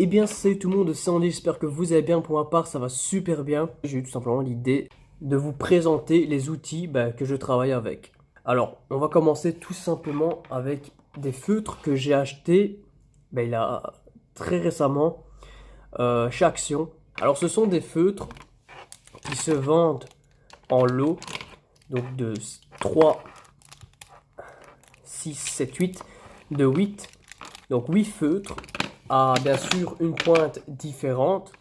Eh bien salut tout le monde, c'est Andy, j'espère que vous allez bien. Pour ma part ça va super bien. J'ai eu tout simplement l'idée de vous présenter les outils que je travaille avec. Alors on va commencer tout simplement avec des feutres que j'ai achetés il y a très récemment chez Action. Alors ce sont des feutres qui se vendent en lot, donc de 3, 6, 7, 8, de 8, donc 8 feutres a bien sûr une pointe différente.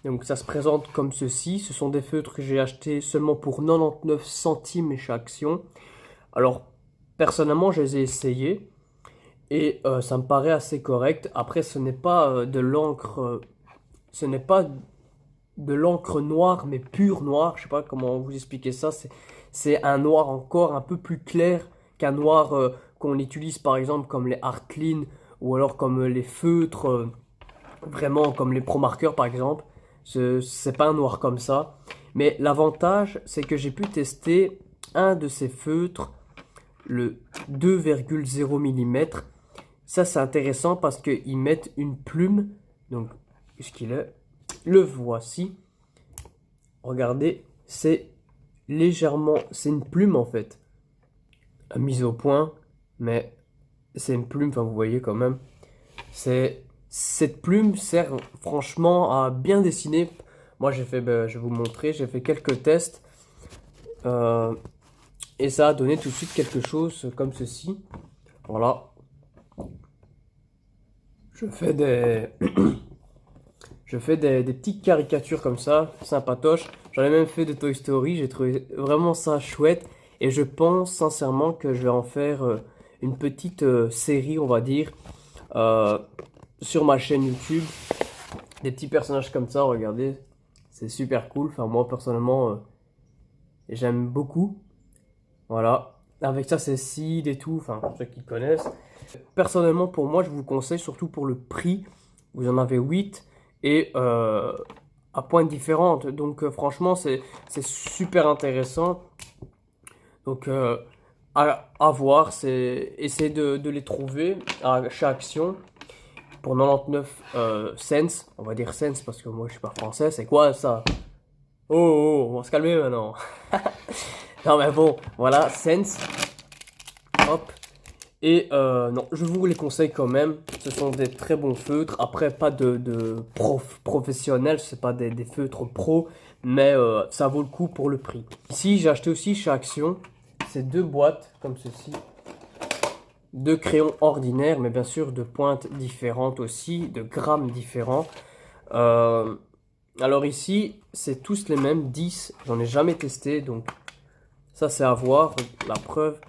Donc ça se présente comme ceci. Ce sont des feutres que j'ai achetés seulement pour 99 centimes chez Action. Alors personnellement je les ai essayés et ça me paraît assez correct. Après ce n'est pas de l'encre, ce n'est pas de l'encre noire mais pure noire. Je sais pas comment vous expliquer ça. C'est un noir encore un peu plus clair qu'un noir qu'on utilise par exemple comme les Artline ou alors comme les feutres vraiment comme les Pro Markers par exemple. C'est pas un noir comme ça. Mais l'avantage, c'est que j'ai pu tester un de ces feutres, le 2,0 mm. Ça, c'est intéressant parce qu'ils mettent une plume. Donc, qu'est-ce qu'il est? Le voici. Regardez, c'est légèrement... C'est une plume en fait. Mise au point. Mais c'est une plume, enfin vous voyez quand même. Cette plume sert franchement à bien dessiner. Moi j'ai fait, je vais vous montrer, j'ai fait quelques tests et ça a donné tout de suite quelque chose comme ceci. Voilà. Je fais des, je fais des petites caricatures comme ça, sympatoche. J'en ai même fait de Toy Story, j'ai trouvé vraiment ça chouette. Et je pense sincèrement que je vais en faire une petite série, on va dire. Sur ma chaîne YouTube, des petits personnages comme ça, regardez, c'est super cool. Enfin, moi personnellement, j'aime beaucoup. Voilà, avec ça, c'est Seed et tout, enfin, pour ceux qui connaissent. Personnellement, pour moi, je vous le conseille, surtout pour le prix. Vous en avez 8 et à pointes différentes. Donc, franchement, c'est super intéressant. Donc, à voir, c'est essayer de les trouver à chaque action. Pour 99 cents, on va dire cents parce que moi je suis pas français, c'est quoi ça? Oh, oh, on va se calmer maintenant. Non mais bon, voilà, cents, hop. Et non, je vous les conseille quand même, ce sont des très bons feutres. Après, pas de professionnels, c'est pas des feutres pro, mais ça vaut le coup pour le prix. Ici, j'ai acheté aussi chez Action, ces deux boîtes comme ceci. De crayons ordinaires, mais bien sûr de pointes différentes aussi, de grammes différents. Alors ici, c'est tous les mêmes, 10. J'en ai jamais testé, donc ça c'est à voir, la preuve.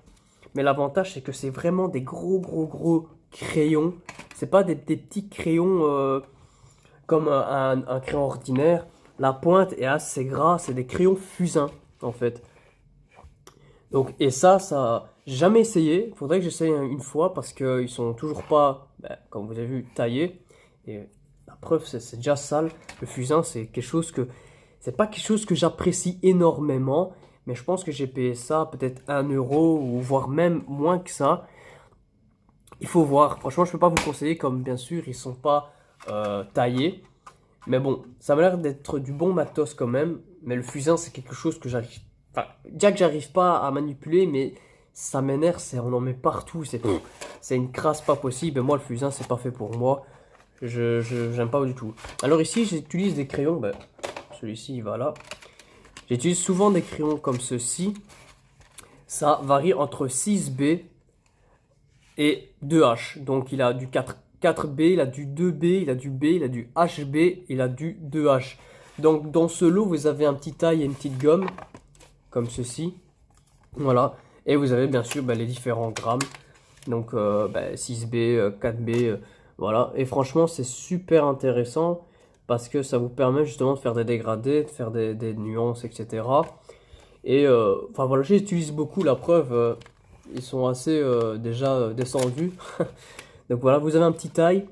Mais l'avantage, c'est que c'est vraiment des gros crayons. C'est pas des petits crayons comme un crayon ordinaire. La pointe est assez gras, c'est des crayons fusains en fait. Donc, et ça, j'ai jamais essayé. Faudrait que j'essaye une fois parce qu'ils sont toujours pas, comme vous avez vu, taillés. Et la preuve, c'est déjà sale. Le fusain, c'est pas quelque chose que j'apprécie énormément. Mais je pense que j'ai payé ça peut-être 1 € ou voire même moins que ça. Il faut voir. Franchement, je peux pas vous conseiller comme bien sûr, ils sont pas taillés. Mais bon, ça m'a l'air d'être du bon matos quand même. Mais le fusain, c'est quelque chose que j'arrive. Enfin, déjà que j'arrive pas à manipuler, mais ça m'énerve, on en met partout. C'est une crasse pas possible. Et moi, le fusain, c'est pas fait pour moi. J'aime pas du tout. Alors ici, j'utilise des crayons. Celui-ci, il va là. J'utilise souvent des crayons comme ceci. Ça varie entre 6B et 2H. Donc, il a du 4B, il a du 2B, il a du B, il a du HB, il a du 2H. Donc dans ce lot, vous avez un petit taille et une petite gomme, comme ceci. Voilà. Et vous avez bien sûr les différents grammes. Donc 6B, 4B, voilà. Et franchement, c'est super intéressant parce que ça vous permet justement de faire des dégradés, de faire des nuances, etc. Et enfin voilà, j'utilise beaucoup, la preuve, ils sont assez déjà descendus. Donc voilà, vous avez un petit taille,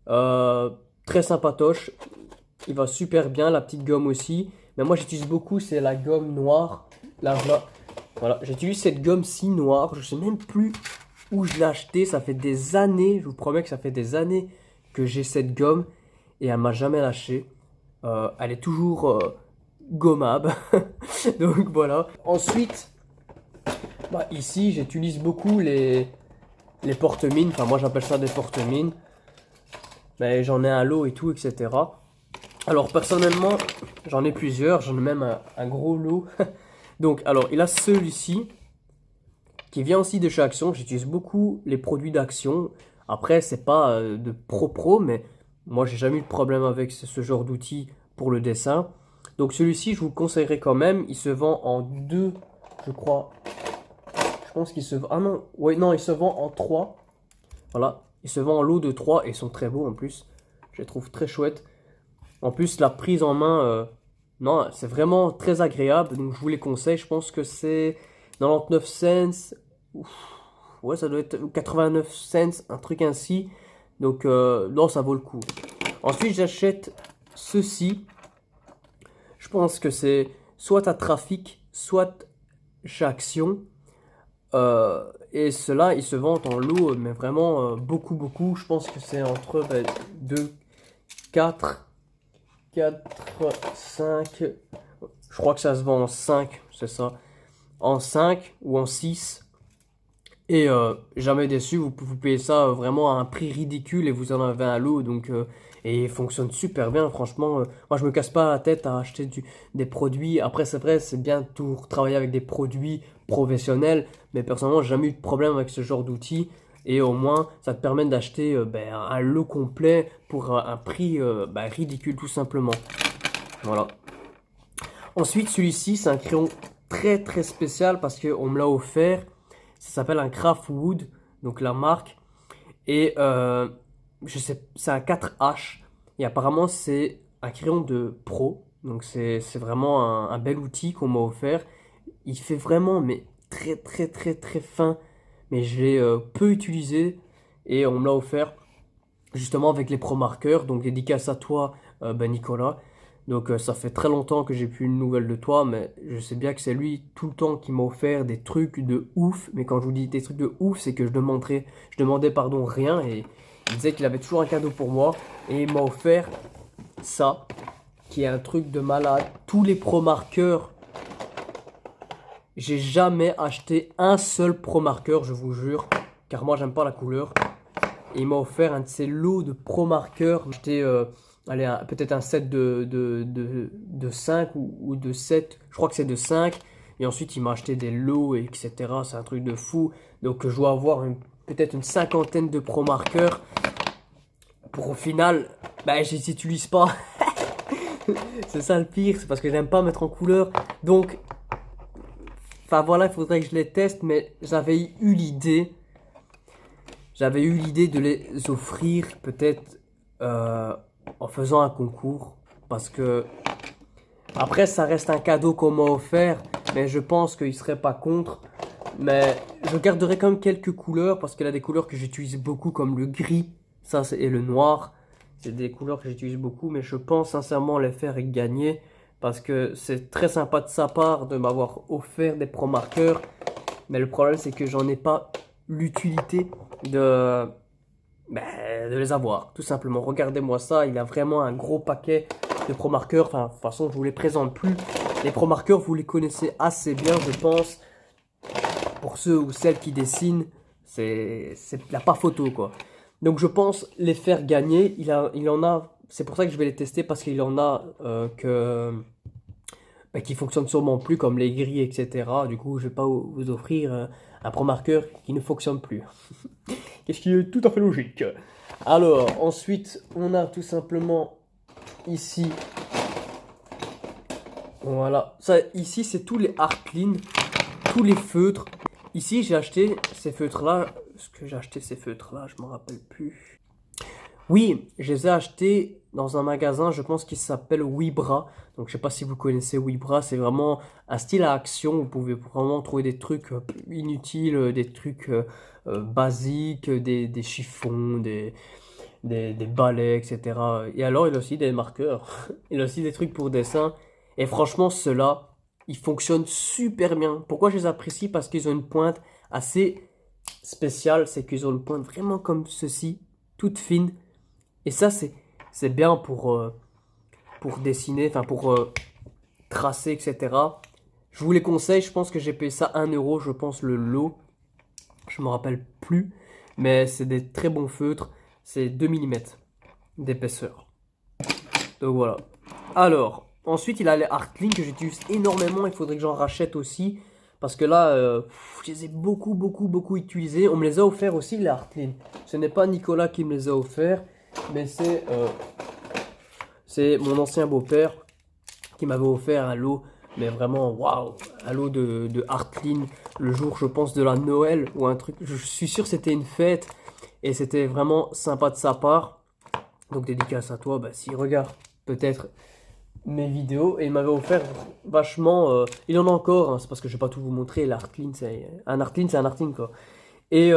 très sympatoche, il va super bien, la petite gomme aussi. Mais moi j'utilise beaucoup, c'est la gomme noire. Là, voilà, j'utilise cette gomme-ci noire, je sais même plus où je l'ai achetée, ça fait des années, je vous promets que ça fait des années que j'ai cette gomme. et elle m'a jamais lâché. Elle est toujours gommable. Donc voilà. Ensuite, bah, ici j'utilise beaucoup les porte-mines. Enfin moi j'appelle ça des porte-mines. Mais j'en ai un lot et tout, etc. Alors personnellement, j'en ai plusieurs. J'en ai même un gros lot. Donc alors il a celui-ci qui vient aussi de chez Action. J'utilise beaucoup les produits d'Action. Après c'est pas de pro, mais moi j'ai jamais eu de problème avec ce genre d'outils pour le dessin. Donc celui-ci je vous le conseillerais quand même. Il se vend en deux, je crois. Je pense qu'il se vend... Ah non, ouais, non, il se vend en 3. Voilà, il se vend en lot de 3 et ils sont très beaux en plus. Je les trouve très chouettes. En plus, la prise en main, non, c'est vraiment très agréable. Donc je vous les conseille. Je pense que c'est 99 cents. Ouf, ouais, ça doit être 89 cents, un truc ainsi. Donc non, ça vaut le coup. Ensuite, j'achète ceci. Je pense que c'est soit à Trafic, soit chez Action. Et cela, ils se vendent en lot, mais vraiment beaucoup, beaucoup. Je pense que c'est entre 2, 4, 5. Je crois que ça se vend en 5, c'est ça. En 5 ou en 6. Et jamais déçu, vous payez ça vraiment à un prix ridicule et vous en avez un lot. Donc, et il fonctionne super bien, franchement. Moi, je me casse pas la tête à acheter des produits. Après, c'est vrai, c'est bien de travailler avec des produits professionnels. Mais personnellement, j'ai jamais eu de problème avec ce genre d'outils. Et au moins, ça te permet d'acheter un lot complet pour un prix ridicule, tout simplement. Voilà. Ensuite, celui-ci, c'est un crayon très très spécial parce qu'on me l'a offert. Ça s'appelle un Craftwood, donc la marque. Et je sais, c'est un 4H. Et apparemment, c'est un crayon de pro. Donc c'est vraiment un bel outil qu'on m'a offert. Il fait vraiment, mais très très très très fin. Mais je l'ai peu utilisé. Et on me l'a offert justement avec les pro marqueurs. Donc dédicace à toi, Nicolas. Donc ça fait très longtemps que j'ai plus une nouvelle de toi, mais je sais bien que c'est lui tout le temps qui m'a offert des trucs de ouf. Mais quand je vous dis des trucs de ouf, c'est que je demandais pardon rien et il disait qu'il avait toujours un cadeau pour moi et il m'a offert ça, qui est un truc de malade. Tous les pro marqueurs, j'ai jamais acheté un seul pro marqueur, je vous jure, car moi j'aime pas la couleur. Et il m'a offert un de ces lots de pro marqueurs. J'ai acheté allez, peut-être un set de 5 ou de 7. Je crois que c'est de 5. Et ensuite, il m'a acheté des lots, etc. C'est un truc de fou. Donc, je dois avoir peut-être une cinquantaine de pro marqueurs. Pour au final, je les utilise pas. C'est ça le pire. C'est parce que j'aime pas mettre en couleur. Donc, enfin voilà, il faudrait que je les teste. Mais j'avais eu l'idée. De les offrir peut-être en faisant un concours. Parce que après ça reste un cadeau qu'on m'a offert. Mais je pense qu'il ne serait pas contre. Mais je garderai quand même quelques couleurs. Parce qu'il y a des couleurs que j'utilise beaucoup comme le gris. Et le noir. C'est des couleurs que j'utilise beaucoup. Mais je pense sincèrement les faire gagner. Parce que c'est très sympa de sa part de m'avoir offert des pro marqueurs. Mais le problème c'est que j'en ai pas l'utilité de les avoir, tout simplement. Regardez-moi ça, il a vraiment un gros paquet de pro marqueurs. Enfin, de toute façon, je vous les présente plus. Les pro marqueurs, vous les connaissez assez bien, je pense. Pour ceux ou celles qui dessinent, il n'y a pas photo, quoi. Donc, je pense les faire gagner. Il en a, c'est pour ça que je vais les tester, parce qu'il en a qui fonctionnent sûrement plus, comme les gris, etc. Du coup, je vais pas vous offrir un pro marqueur qui ne fonctionne plus. Qu'est-ce qui est tout à fait logique. Alors, ensuite, on a tout simplement ici. Voilà. Ça, ici, c'est tous les Artline, tous les feutres. Ici, j'ai acheté ces feutres-là. Est-ce que j'ai acheté ces feutres-là? Je ne me rappelle plus. Oui, je les ai achetés dans un magasin, je pense qu'il s'appelle Wibra. Donc je sais pas si vous connaissez Wibra, c'est vraiment un style à action. Vous pouvez vraiment trouver des trucs inutiles, des trucs basiques, des chiffons, des balais, etc. Et alors il a aussi des marqueurs, il a aussi des trucs pour dessin. Et franchement ceux-là, ils fonctionnent super bien. Pourquoi je les apprécie? Parce qu'ils ont une pointe assez spéciale, c'est qu'ils ont une pointe vraiment comme ceci, toute fine. Et ça, C'est bien pour dessiner, enfin pour tracer, etc. Je vous les conseille, je pense que j'ai payé ça 1 euro, je pense le lot. Je me rappelle plus, mais c'est des très bons feutres. C'est 2 mm d'épaisseur. Donc voilà. Alors, ensuite il a les Artline que j'utilise énormément, il faudrait que j'en rachète aussi. Parce que là, je les ai beaucoup utilisés. On me les a offerts aussi, les Artline. Ce n'est pas Nicolas qui me les a offerts, mais c'est mon ancien beau-père qui m'avait offert un lot. Mais vraiment, waouh, un lot de Artline le jour, je pense, de la Noël ou un truc. Je suis sûr que c'était une fête et c'était vraiment sympa de sa part. Donc dédicace à toi, bah, s'il regarde peut-être mes vidéos et il m'avait offert vachement. Il en a encore, hein, c'est parce que je vais pas tout vous montrer. L'Artline, c'est un Artline quoi. Et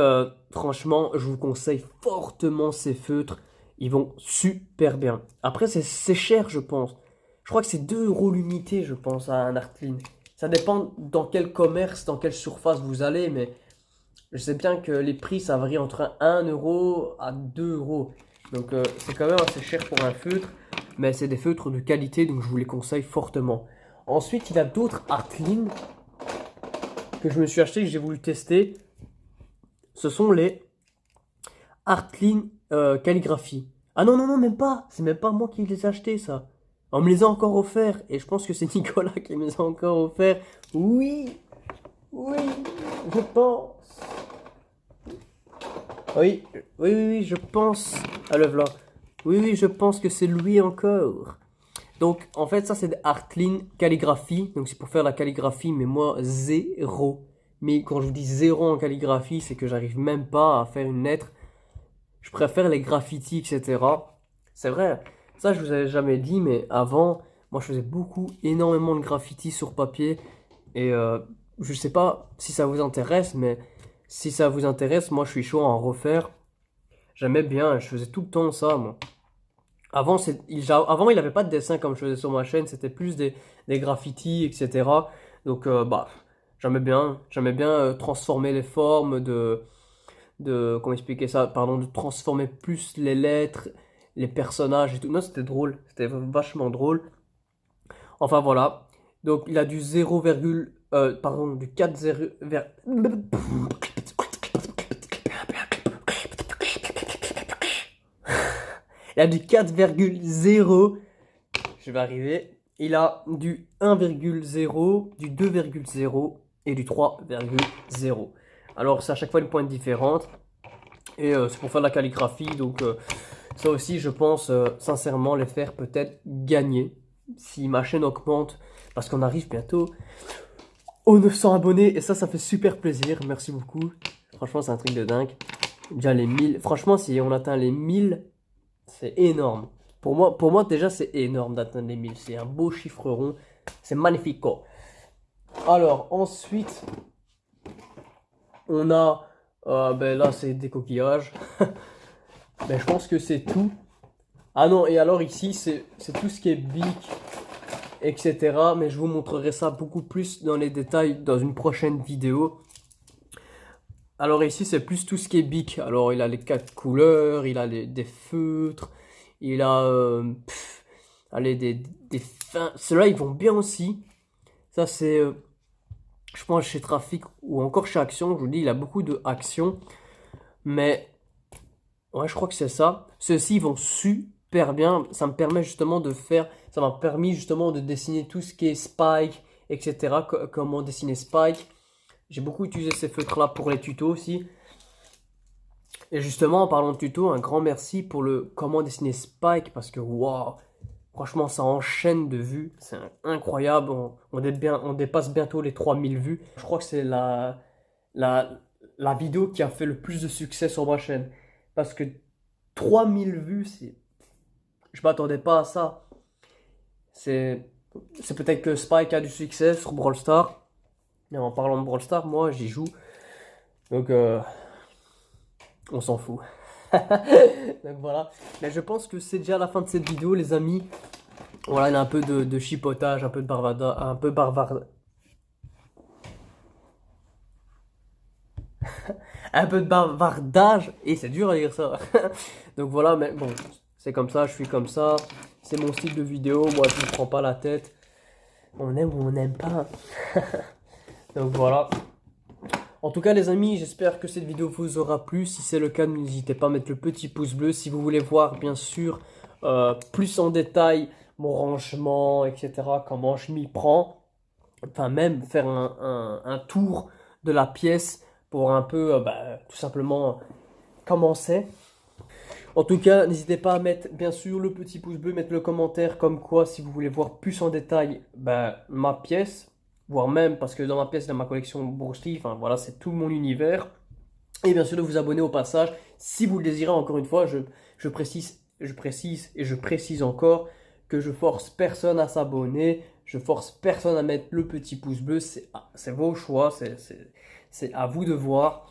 franchement, je vous conseille fortement ces feutres. Ils vont super bien. Après, c'est cher, je pense. Je crois que c'est 2 euros l'unité, je pense, à un Artline. Ça dépend dans quel commerce, dans quelle surface vous allez, mais je sais bien que les prix, ça varie entre 1 euro à 2 euros. Donc c'est quand même assez cher pour un feutre, mais c'est des feutres de qualité, donc je vous les conseille fortement. Ensuite, il y a d'autres Artline que je me suis acheté, que j'ai voulu tester. Ce sont les Artline Calligraphie. Ah non, non, non, même pas. C'est même pas moi qui les ai achetés, ça. On me les a encore offerts. Et je pense que c'est Nicolas qui me les a encore offerts. Oui, oui, je pense. Oui, oui, je pense. Ah, le voilà. Oui, oui, je pense que c'est lui encore. Donc, en fait, ça, c'est des Artline Calligraphie. Donc, c'est pour faire la calligraphie, mais moi, zéro. Mais quand je vous dis zéro en calligraphie, c'est que j'arrive même pas à faire une lettre. Je préfère les graffitis, etc. C'est vrai, ça, je vous avais jamais dit, mais avant, moi, je faisais énormément de graffitis sur papier. Et je sais pas si ça vous intéresse, mais si ça vous intéresse, moi, je suis chaud à en refaire. J'aimais bien, je faisais tout le temps ça, moi. Avant, il avait pas de dessin comme je faisais sur ma chaîne, c'était plus des graffitis, etc. Donc, bah, j'aimais bien transformer les formes comment expliquer ça, pardon, de transformer plus les lettres, les personnages et tout. Non, c'était drôle, c'était vachement drôle. Enfin, voilà. Donc, il a du 0, pardon, du 4, 0, il a du 4,0. Je vais arriver. Il a du 1,0, du 2,0 et du 3,0. Alors, c'est à chaque fois une pointe différente. Et c'est pour faire de la calligraphie. Donc, ça aussi, je pense sincèrement les faire peut-être gagner. Si ma chaîne augmente. Parce qu'on arrive bientôt aux 900 abonnés. Et ça fait super plaisir. Merci beaucoup. Franchement, c'est un truc de dingue. Déjà les 1000. Franchement, si on atteint les 1000, c'est énorme. Pour moi, déjà, c'est énorme d'atteindre les 1000. C'est un beau chiffre rond. C'est magnifique. Alors, ensuite, on a... ben là, c'est des coquillages. Ben, je pense que c'est tout. Ah non, et alors ici, c'est tout ce qui est bic, etc. Mais je vous montrerai ça beaucoup plus dans les détails dans une prochaine vidéo. Alors ici, c'est plus tout ce qui est bic. Alors, il a les 4 couleurs, il a des feutres, il a... allez, des fins... Ceux-là, ils vont bien aussi. Ça, c'est... je pense chez Trafic ou encore chez Action. Je vous dis, il a beaucoup de Action. Mais... ouais, je crois que c'est ça. Ceux-ci vont super bien. Ça me permet justement de faire... Ça m'a permis justement de dessiner tout ce qui est Spike, etc. Comment dessiner Spike. J'ai beaucoup utilisé ces feutres-là pour les tutos aussi. Et justement, en parlant de tuto, un grand merci pour le comment dessiner Spike. Parce que, waouh, franchement, ça enchaîne de vues. C'est incroyable. On dépasse bientôt les 3000 vues. Je crois que c'est la vidéo qui a fait le plus de succès sur ma chaîne. Parce que 3000 vues, je m'attendais pas à ça. C'est peut-être que Spike a du succès sur Brawl Stars. Mais en parlant de Brawl Stars, moi j'y joue. Donc on s'en fout. Donc voilà. Mais je pense que c'est déjà la fin de cette vidéo, les amis. Voilà, il y a un peu de chipotage, un peu de bavardage, un peu de bavardage. Et c'est dur à dire ça. Donc voilà, mais bon, C'est comme ça, je suis comme ça. C'est mon style de vidéo. Moi, je ne prends pas la tête. On aime ou on n'aime pas. Donc voilà. En tout cas, les amis, j'espère que cette vidéo vous aura plu. Si c'est le cas, n'hésitez pas à mettre le petit pouce bleu. Si vous voulez voir, bien sûr, plus en détail mon rangement, etc., comment je m'y prends. Enfin, même faire un tour de la pièce pour un peu, tout simplement, commencer. En tout cas, n'hésitez pas à mettre bien sûr le petit pouce bleu, mettre le commentaire comme quoi si vous voulez voir plus en détail ma pièce, voire même parce que dans ma pièce, dans ma collection Bruce Lee, enfin voilà, c'est tout mon univers. Et bien sûr de vous abonner au passage si vous le désirez. Encore une fois, je précise encore que je force personne à s'abonner, je force personne à mettre le petit pouce bleu, c'est vos choix, c'est à vous de voir.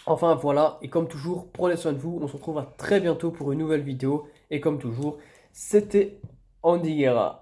Enfin voilà, et comme toujours, prenez soin de vous, on se retrouve à très bientôt pour une nouvelle vidéo. Et comme toujours, c'était Andy Guerra.